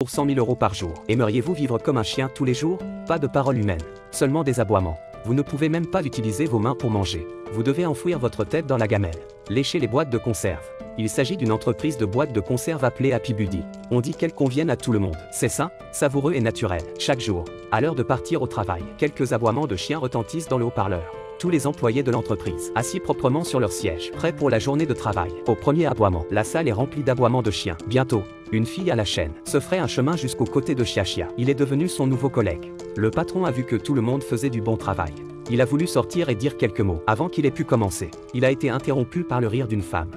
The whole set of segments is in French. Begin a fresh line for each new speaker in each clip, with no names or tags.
pour 100 000 € par jour. Aimeriez-vous vivre comme un chien tous les jours? Pas de parole humaine, seulement des aboiements. Vous ne pouvez même pas utiliser vos mains pour manger. Vous devez enfouir votre tête dans la gamelle. Lécher les boîtes de conserve. Il s'agit d'une entreprise de boîtes de conserve appelée Happy Buddy. On dit qu'elles conviennent à tout le monde. C'est sain, savoureux et naturel. Chaque jour, à l'heure de partir au travail, quelques aboiements de chiens retentissent dans le haut-parleur. Tous les employés de l'entreprise, assis proprement sur leur siège, prêts pour la journée de travail. Au premier aboiement, la salle est remplie d'aboiements de chiens. Bientôt, une fille à la chaîne se ferait un chemin jusqu'au côté de Chia. Il est devenu son nouveau collègue. Le patron a vu que tout le monde faisait du bon travail. Il a voulu sortir et dire quelques mots. Avant qu'il ait pu commencer, il a été interrompu par le rire d'une femme.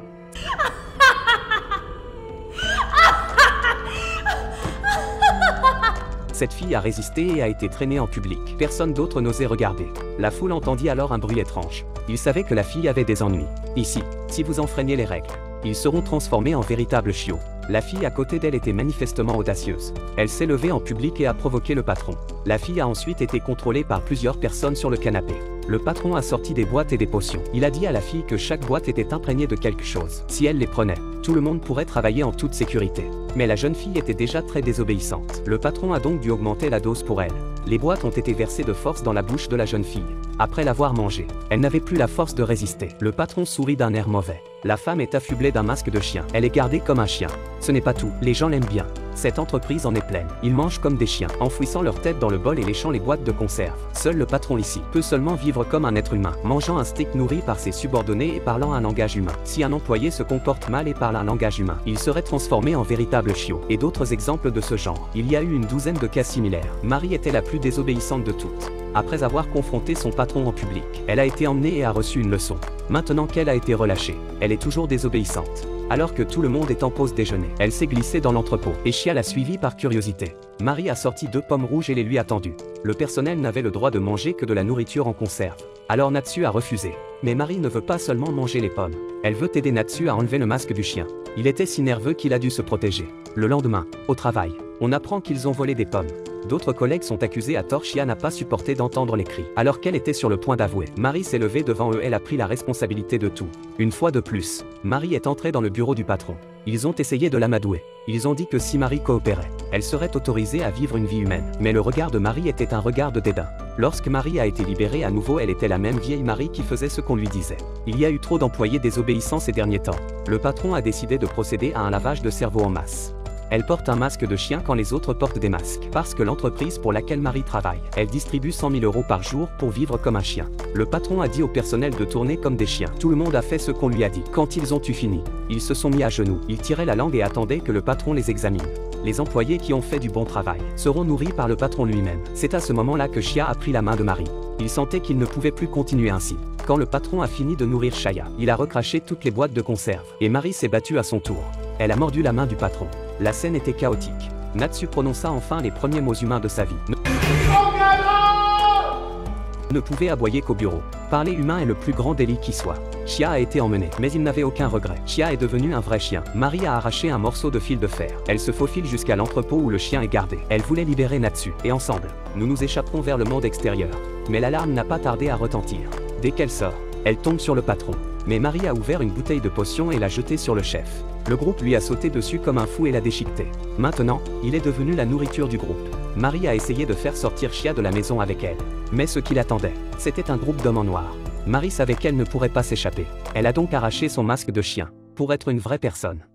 Cette fille a résisté et a été traînée en public. Personne d'autre n'osait regarder. La foule entendit alors un bruit étrange. Il savait que la fille avait des ennuis. Ici, si vous enfreignez les règles, ils seront transformés en véritables chiots. La fille à côté d'elle était manifestement audacieuse. Elle s'est levée en public et a provoqué le patron. La fille a ensuite été contrôlée par plusieurs personnes sur le canapé. Le patron a sorti des boîtes et des potions. Il a dit à la fille que chaque boîte était imprégnée de quelque chose. Si elle les prenait, tout le monde pourrait travailler en toute sécurité. Mais la jeune fille était déjà très désobéissante. Le patron a donc dû augmenter la dose pour elle. Les boîtes ont été versées de force dans la bouche de la jeune fille. Après l'avoir mangée, elle n'avait plus la force de résister. Le patron sourit d'un air mauvais. La femme est affublée d'un masque de chien. Elle est gardée comme un chien. Ce n'est pas tout, les gens l'aiment bien. Cette entreprise en est pleine. Ils mangent comme des chiens, enfouissant leur tête dans le bol et léchant les boîtes de conserve. Seul le patron ici peut seulement vivre comme un être humain, mangeant un steak nourri par ses subordonnés et parlant un langage humain. Si un employé se comporte mal et parle un langage humain, il serait transformé en véritable chiot. Et d'autres exemples de ce genre. Il y a eu une douzaine de cas similaires. Marie était la plus désobéissante de toutes. Après avoir confronté son patron en public, elle a été emmenée et a reçu une leçon. Maintenant qu'elle a été relâchée, elle est toujours désobéissante. Alors que tout le monde est en pause déjeuner, elle s'est glissée dans l'entrepôt et Chia l'a suivie par curiosité. Marie a sorti 2 pommes rouges et les lui a tendues. Le personnel n'avait le droit de manger que de la nourriture en conserve. Alors Natsu a refusé. Mais Marie ne veut pas seulement manger les pommes. Elle veut aider Natsu à enlever le masque du chien. Il était si nerveux qu'il a dû se protéger. Le lendemain, au travail, on apprend qu'ils ont volé des pommes. D'autres collègues sont accusés à tort. Chia n'a pas supporté d'entendre les cris. Alors qu'elle était sur le point d'avouer, Marie s'est levée devant eux. Elle a pris la responsabilité de tout. Une fois de plus, Marie est entrée dans le bureau du patron. Ils ont essayé de l'amadouer. Ils ont dit que si Marie coopérait, elle serait autorisée à vivre une vie humaine. Mais le regard de Marie était un regard de dédain. Lorsque Marie a été libérée à nouveau, elle était la même vieille Marie qui faisait ce qu'on lui disait. Il y a eu trop d'employés désobéissants ces derniers temps. Le patron a décidé de procéder à un lavage de cerveau en masse. Elle porte un masque de chien quand les autres portent des masques. Parce que l'entreprise pour laquelle Marie travaille, elle distribue 100 000 € par jour pour vivre comme un chien. Le patron a dit au personnel de tourner comme des chiens. Tout le monde a fait ce qu'on lui a dit. Quand ils ont eu fini, ils se sont mis à genoux. Ils tiraient la langue et attendaient que le patron les examine. Les employés qui ont fait du bon travail seront nourris par le patron lui-même. C'est à ce moment-là que Chia a pris la main de Marie. Il sentait qu'il ne pouvait plus continuer ainsi. Quand le patron a fini de nourrir Chia, il a recraché toutes les boîtes de conserve. Et Marie s'est battue à son tour. Elle a mordu la main du patron. La scène était chaotique. Natsu prononça enfin les premiers mots humains de sa vie. Ne pouvait aboyer qu'au bureau. Parler humain est le plus grand délit qui soit. Chia a été emmené, mais il n'avait aucun regret. Chia est devenu un vrai chien. Marie a arraché un morceau de fil de fer. Elle se faufile jusqu'à l'entrepôt où le chien est gardé. Elle voulait libérer Natsu, et ensemble, nous nous échapperons vers le monde extérieur. Mais l'alarme n'a pas tardé à retentir. Dès qu'elle sort, elle tombe sur le patron. Mais Marie a ouvert une bouteille de potion et l'a jetée sur le chef. Le groupe lui a sauté dessus comme un fou et l'a déchiqueté. Maintenant, il est devenu la nourriture du groupe. Marie a essayé de faire sortir Chia de la maison avec elle. Mais ce qui l'attendait, c'était un groupe d'hommes en noir. Marie savait qu'elle ne pourrait pas s'échapper. Elle a donc arraché son masque de chien, pour être une vraie personne.